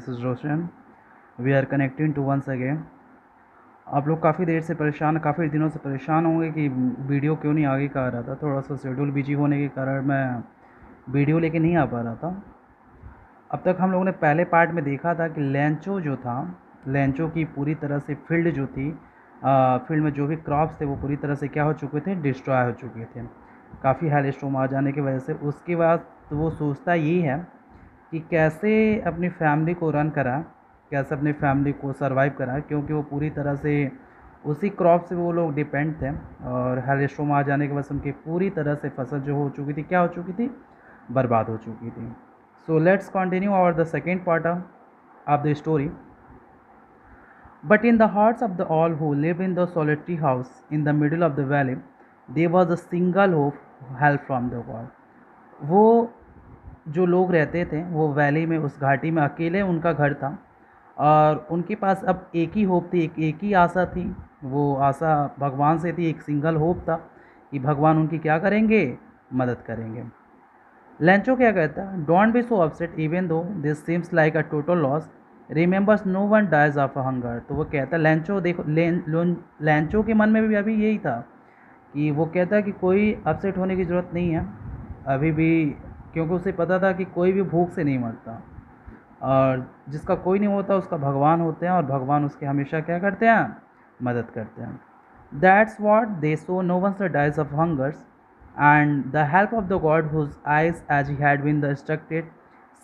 This is Roshan. We are connecting to once again. आप लोग काफ़ी देर से परेशान, काफ़ी दिनों से परेशान होंगे कि वीडियो क्यों नहीं आगे का आ रहा था। थोड़ा सा शेड्यूल बिजी होने के कारण मैं वीडियो लेके नहीं आ पा रहा था। अब तक हम लोगों ने पहले पार्ट में देखा था कि लेंचो जो था, लेंचो की पूरी तरह से फील्ड जो थी, फील्ड में जो भी क्रॉप्स थे वो पूरी तरह से क्या हो चुके थे, डिस्ट्रॉय हो चुके थे काफ़ी हेल स्टॉर्म आ जाने की वजह से। उसके बाद तो वो सोचता ये है कि कैसे अपनी फैमिली को रन करा, कैसे अपनी फैमिली को सरवाइव करा, क्योंकि वो पूरी तरह से उसी क्रॉप से वो लोग डिपेंड थे। और हेल स्टॉर्म आ जाने के बाद उनकी पूरी तरह से फसल जो हो चुकी थी, क्या हो चुकी थी, बर्बाद हो चुकी थी। सो लेट्स कंटिन्यू और the second part of the story. But in the hearts of the all who lived in the solitary house in the middle of the valley, there was a single hope, help from the God. वो जो लोग रहते थे वो valley में, उस घाटी में अकेले उनका घर था और उनके पास अब एक ही होप थी, एक ही आशा थी। वो आशा भगवान से थी, एक सिंगल होप था कि भगवान उनकी क्या करेंगे, मदद करेंगे। लेंचो क्या कहता है, don't be so upset even though this seems like a total loss, remembers no one dies of hunger. तो वो कहता है, लेंचो देखो, लेंचो के मन में भी अभी यही था कि वो कहता है कि कोई अपसेट होने की ज़रूरत नहीं है अभी भी, क्योंकि उसे पता था कि कोई भी भूख से नहीं मरता और जिसका कोई नहीं होता उसका भगवान होते हैं और भगवान उसके हमेशा क्या करते हैं, मदद करते हैं। That's what they so no one dies of hungers and the help of the God whose eyes as he had been the instructed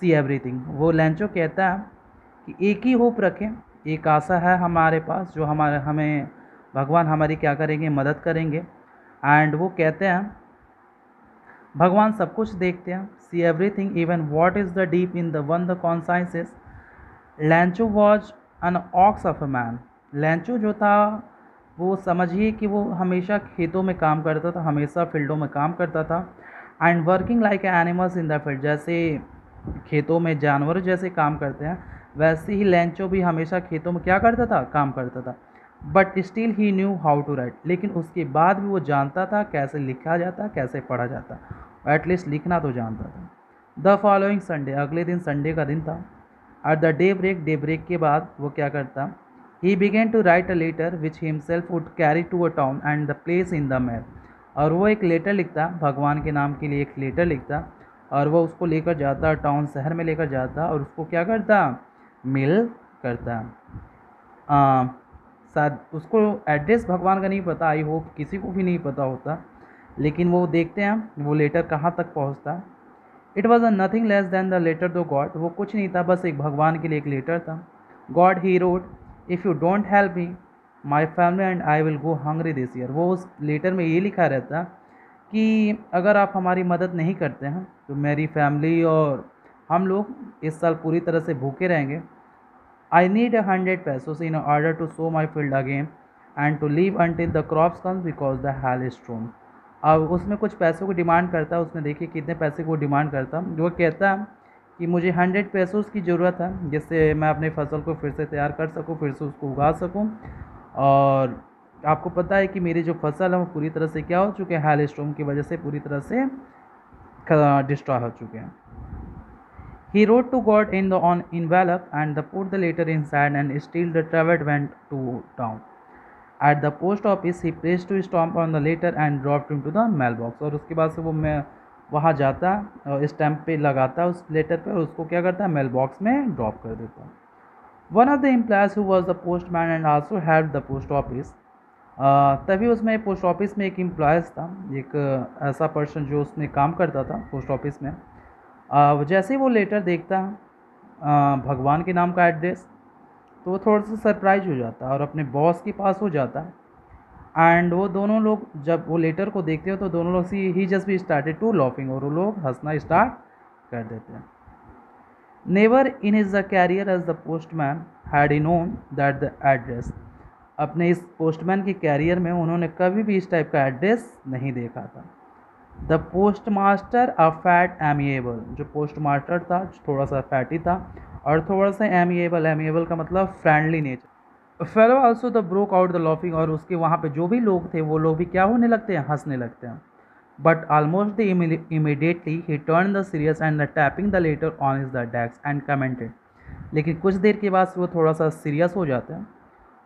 see everything. वो लेंचो कहता है कि एक ही होप रखें, एक आशा है हमारे पास जो हमारे हमें भगवान हमारी क्या करेंगे, मदद करेंगे। एंड वो कहते हैं भगवान सब कुछ देखते हैं, see everything even what is the deep in the one the consciences. Lencho was an ox of a man. Lencho जो था वो समझिए कि वो हमेशा खेतों में काम करता था, हमेशा फील्डों में काम करता था। And working like animals in the field, जैसे खेतों में जानवर जैसे काम करते हैं वैसे ही लेंचो भी हमेशा खेतों में क्या करता था, काम करता था। But still he knew how to write, लेकिन उसके बाद भी वो जानता था कैसे लिखा जाता, कैसे पढ़ा जाता, एटलीस्ट लिखना तो जानता था। द फॉलोइंग संडे, अगले दिन संडे का दिन था। एट द डे ब्रेक के बाद वो क्या करता, he began to write a letter which himself would carry to a town and the place in the map. और वो एक लेटर लिखता, भगवान के नाम के लिए एक लेटर लिखता और वो उसको लेकर जाता, टाउन शहर में लेकर जाता और उसको क्या करता, मेल करता। शायद उसको एड्रेस भगवान का नहीं पता, आई होप किसी को भी नहीं पता होता, लेकिन वो देखते हैं वो लेटर कहाँ तक पहुँचता। It was a nothing less than the letter to God, वो कुछ नहीं था, बस एक भगवान के लिए एक लेटर था। God he road, if you don't help me my family and I will go hungry this year. वो उस लेटर में ये लिखा रहता कि अगर आप हमारी मदद नहीं करते हैं तो मेरी फैमिली और हम लोग इस साल पूरी तरह से भूखे रहेंगे। I need 100 pesos in order to sow my field again and to live until the crops comes because the hailstorm। अब उसमें कुछ पैसों की डिमांड करता है, उसने देखिए कितने पैसे को डिमांड करता। वो कहता है कि मुझे 100 पैसों की ज़रूरत है जिससे मैं अपने फसल को फिर से तैयार कर सकूं, फिर से उसको उगा सकूं। और आपको पता है कि मेरी जो फसल है वो पूरी तरह से क्या हो चुके हैं, हेलस्टॉर्म की वजह से पूरी तरह से डिस्ट्रॉय हो चुके हैं। He wrote to God in the on envelope and put the letter inside and still the travel went to town. At the post office he placed to stamp on the letter and dropped into the mailbox। और उसके बाद से वो मैं वहाँ जाता और stamp पे लगाता उस लेटर पे और उसको क्या करता, मेल बॉक्स में ड्रॉप कर देता। One of the employees who was the postman and also had the post office. तभी उसमें पोस्ट ऑफिस में एक एम्प्लॉयज़ था, एक ऐसा पर्सन जो उसमें काम करता था पोस्ट ऑफिस में। जैसे ही वो लेटर देखता भगवान के नाम का एड्रेस, तो वो थोड़ा सा सरप्राइज हो जाता और अपने बॉस के पास हो जाता। एंड वो दोनों लोग जब वो लेटर को देखते हो तो दोनों लोग ही just be started to laughing, और वो लोग हंसना स्टार्ट कर देते हैं। Never in his the career as the postman had he known that the address. अपने इस पोस्टमैन के कैरियर में उन्होंने कभी भी इस टाइप का एड्रेस नहीं देखा था। The post master a fat amiable, जो पोस्ट मास्टर था थोड़ा सा फैटी था और थोड़ा सा एमिएबल, एमिएबल का मतलब friendly nature. Fellow also the broke out the laughing, और उसके वहाँ पे जो भी लोग थे वो लोग भी क्या होने लगते हैं, हंसने लगते हैं। But almost immediately he turn the serious and the tapping the later on is the desk and commented. लेकिन कुछ देर के बाद वो थोड़ा सा सीरियस हो जाते हैं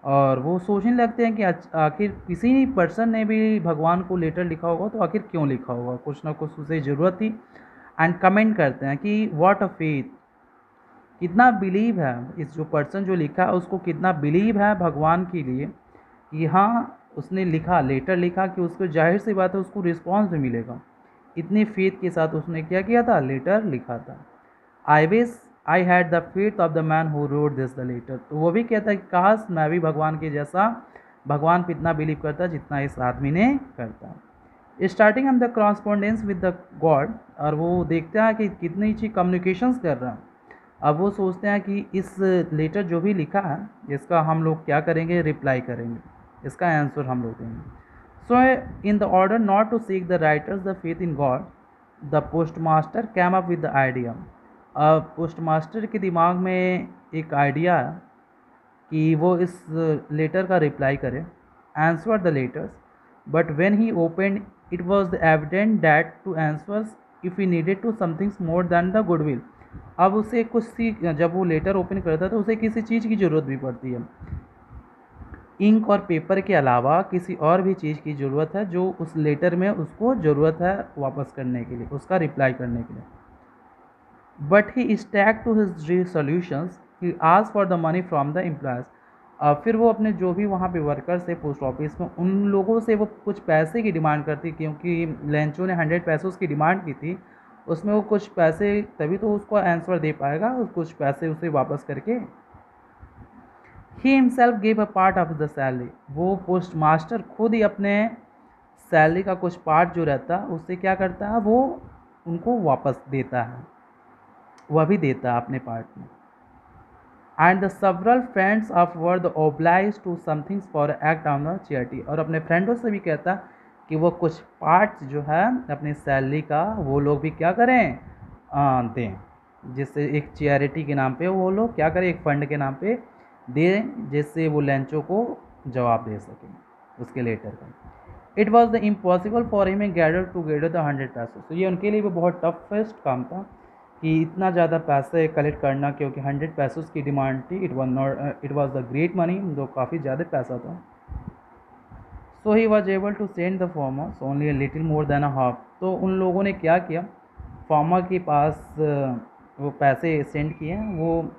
और वो सोचने लगते हैं कि आखिर किसी पर्सन ने भी भगवान को लेटर लिखा होगा तो आखिर क्यों लिखा होगा, कुछ ना कुछ उसे ज़रूरत थी। एंड कमेंट करते हैं कि व्हाट अ फेथ, कितना बिलीव है इस जो पर्सन जो लिखा है उसको कितना बिलीव है भगवान के लिए कि हाँ उसने लिखा, लेटर लिखा कि उसको जाहिर सी बात है उसको रिस्पॉन्स भी मिलेगा। इतनी फेथ के साथ उसने क्या किया था, लेटर लिखा था। I wish I had the faith of the man who wrote this the letter. तो वो भी कहता है कि काश मैं भी भगवान के जैसा भगवान पे इतना बिलीव करता जितना इस आदमी ने करता। स्टार्टिंग हम द क्रॉसपॉन्डेंस विद द गॉड, और वो देखते हैं कि कितनी अच्छी कम्युनिकेशंस कर रहा है। अब वो सोचते हैं कि इस लेटर जो भी लिखा है इसका हम लोग क्या करेंगे, रिप्लाई करेंगे, इसका आंसर हम लोग देंगे। So in the order not to seek the writers the faith in God, the post master came up with the idea. अब पोस्ट मास्टर के दिमाग में एक आइडिया है कि वो इस लेटर का रिप्लाई करे, answer the letters, but when he open it was evident that to answers if he needed to somethings more than the goodwill. अब उसे कुछ सी, जब वो लेटर ओपन करता है तो उसे किसी चीज़ की ज़रूरत भी पड़ती है, इंक और पेपर के अलावा किसी और भी चीज़ की ज़रूरत है जो उस लेटर में उसको ज़रूरत है वापस करने के लिए, उसका रिप्लाई करने के लिए। But he stuck to his solutions, he ask for the money from the employees. फिर वो अपने जो भी वहाँ पे वर्कर्स थे पोस्ट ऑफिस में उन लोगों से वो कुछ पैसे की डिमांड करती, क्योंकि लेंचो ने 100 पैसे उसकी डिमांड की थी, उसमें वो कुछ पैसे, तभी तो उसको आंसर दे पाएगा, कुछ पैसे उसे वापस करके। He himself give a part of the salary, वो पोस्ट मास्टर खुद ही अपने सैलरी का कुछ पार्ट जो रहता है उससे क्या करता है, वो उनको वापस देता है, वह भी देता है अपने पार्ट में। And the several friends of were the oblige to somethings for act on the charity, और अपने फ्रेंडों से भी कहता कि वो कुछ पार्ट्स जो है अपनी सैलरी का वो लोग भी क्या करें, दें, जिससे एक चैरिटी के नाम पे वो लोग क्या करें, एक फंड के नाम पे दें, जिससे वो लेंचो को जवाब दे सकें उसके लेटर का। It was the impossible for him and gather together the 100 पैसे। तो ये उनके लिए भी बहुत टफेस्ट काम था कि इतना ज़्यादा पैसे कलेक्ट करना, क्योंकि 100 पैसों की डिमांड थी। It was the great money, जो काफ़ी ज़्यादा पैसा था। So he was able to send the farmers only a little more than a half. तो उन लोगों ने क्या किया, फार्मर के पास वो पैसे सेंड किए, वो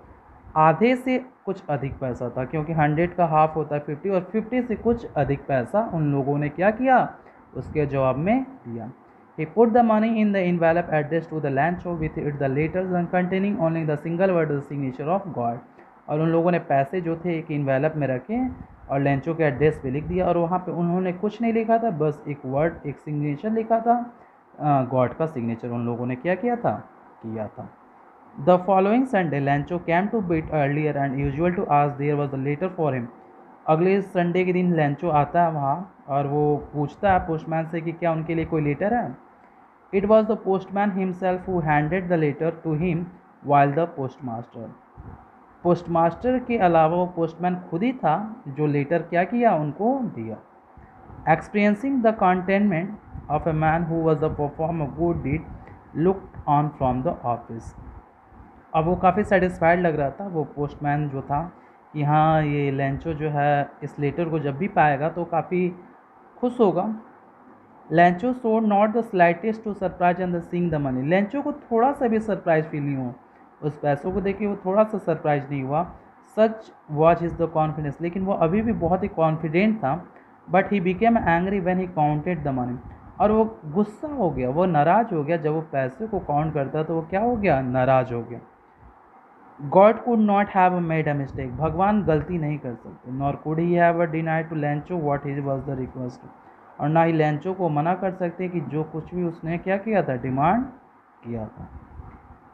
आधे से कुछ अधिक पैसा था, क्योंकि 100 का हाफ होता है 50, और 50 से कुछ अधिक पैसा उन लोगों ने क्या किया, उसके जवाब में दिया। He put the money in the envelope addressed to the Lancho with it the letters and containing only the single word the signature of God। और उन लोगों ने पैसे जो थे एक इन्वेलप में रखे और लेंचो के एड्रेस पे लिख दिया, और वहाँ पे उन्होंने कुछ नहीं लिखा था, बस एक वर्ड, एक सिग्नेचर लिखा था, गॉड का सिग्नेचर उन लोगों ने क्या किया था, किया था। The following Sunday Lencho came to bit earlier and usual to ask there was the letter for him. अगले संडे के दिन लेंचो आता है वहाँ और वो पूछता है पोस्टमैन से कि क्या उनके लिए कोई लेटर है। It was the postman himself who handed the letter to him while the postmaster. Postmaster के अलावा वो पोस्टमैन खुद ही था जो लेटर क्या किया, उनको दिया। Experiencing the contentment of a man who was the perform a good deed looked on from the office. अब वो काफ़ी सेटिस्फाइड लग रहा था वो पोस्टमैन जो था कि हाँ ये लेंचो जो है इस लेटर को जब भी पाएगा तो काफ़ी खुश होगा। Lencho showed not the slightest to surprise and the seeing the money. Lencho को थोड़ा सा भी सरप्राइज फील नहीं हुआ, उस पैसों को देखे वो थोड़ा सा सरप्राइज नहीं हुआ। सच वॉच इज़ द कॉन्फिडेंस, लेकिन वो अभी भी बहुत ही कॉन्फिडेंट था। But he became angry when he counted the money, और वो गुस्सा हो गया, वो नाराज़ हो गया जब वो पैसे को काउंट करता तो वो क्या हो गया, नाराज़ हो गया। God could not have made a mistake, भगवान गलती नहीं कर सकते। Nor could he have denied to Lencho what he was the request, और ना ही लेंचो को मना कर सकते कि जो कुछ भी उसने क्या किया था, डिमांड किया था।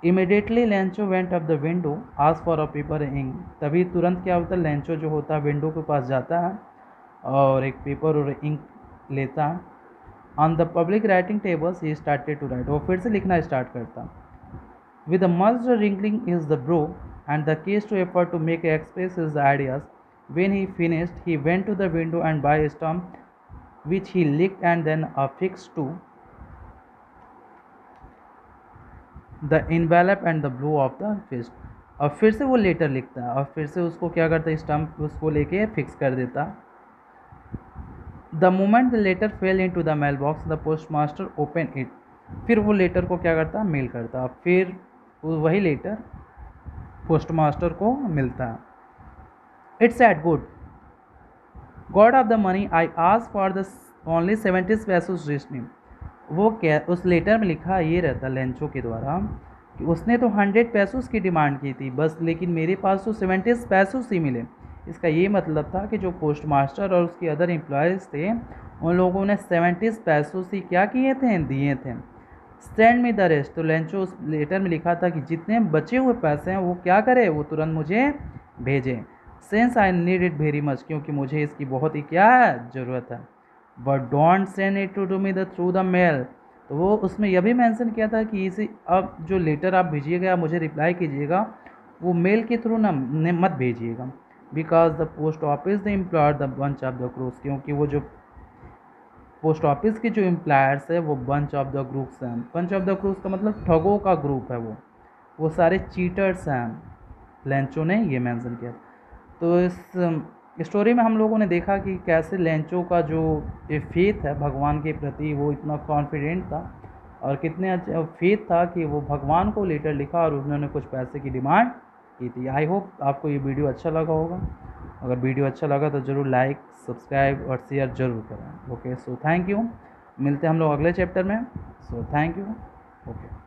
Immediately Lencho went up the window ask for a paper ink, तभी तुरंत क्या होता है, लेंचो जो होता है विंडो के पास जाता है और एक पेपर और इंक लेता है। On the public writing tables he started to write, वो फिर से लिखना स्टार्ट करता। With a muzzle wrinkling is the brow, and the keys to effort to make express his ideas. When he finished, he went to the window and by a stump, which he licked and then affixed to the envelope and the blow of the fist. और फिर से वो letter लिखता है और फिर से उसको क्या करता है, स्टम्प उसको लेके फिक्स कर देता। The moment the letter fell in to the mail box the post master open it, फिर वो लेटर को क्या करता, मेल करता, फिर वही लेटर पोस्ट मास्टर को मिलता है। It's at good God of the money I ask for the only 70 pesos reach me. वो क्या उस लेटर में लिखा ये रहता लेंचो के द्वारा कि उसने तो 100 पैसोस की डिमांड की थी बस, लेकिन मेरे पास तो 70 पैसोस ही मिले। इसका ये मतलब था कि जो पोस्ट मास्टर और उसके अदर एम्प्लॉयज़ थे उन लोगों ने 70 पैसोस ही क्या किए थे, दिए थे। सेंड मी द रेस्ट, तो लेंचो उस लेटर में लिखा था कि जितने बचे हुए पैसे हैं वो क्या करे, वो तुरंत मुझे भेजें। Since I need it very much, क्योंकि मुझे इसकी बहुत ही क्या है, ज़रूरत है। But don't send it to me the through the mail, तो वो उसमें यह भी मेंशन किया था कि इसी अब जो लेटर आप भेजिएगा, मुझे रिप्लाई कीजिएगा, वो मेल के थ्रू ना मत भेजिएगा। Because the post office the employer the bunch of the cruise, क्योंकि वो जो पोस्ट ऑफिस के जो एम्प्लॉयर्स है वो बंच ऑफ द ग्रुप्स हैं। बंच ऑफ द ग्रुप्स का मतलब ठगों का ग्रुप है, वो सारे चीटर्स हैं, लेंचो ने ये मेंशन किया। तो इस स्टोरी में हम लोगों ने देखा कि कैसे लेंचो का जो ये फेथ है भगवान के प्रति, वो इतना कॉन्फिडेंट था और कितने अच्छा फेथ था कि वो भगवान को लेटर लिखा और उन्होंने कुछ पैसे की डिमांड की थी। आई होप आपको ये वीडियो अच्छा लगा होगा। अगर वीडियो अच्छा लगा तो ज़रूर लाइक, सब्सक्राइब और शेयर ज़रूर करें। Okay, so thank you. मिलते हैं हम लोग अगले चैप्टर में। So thank you. ओके।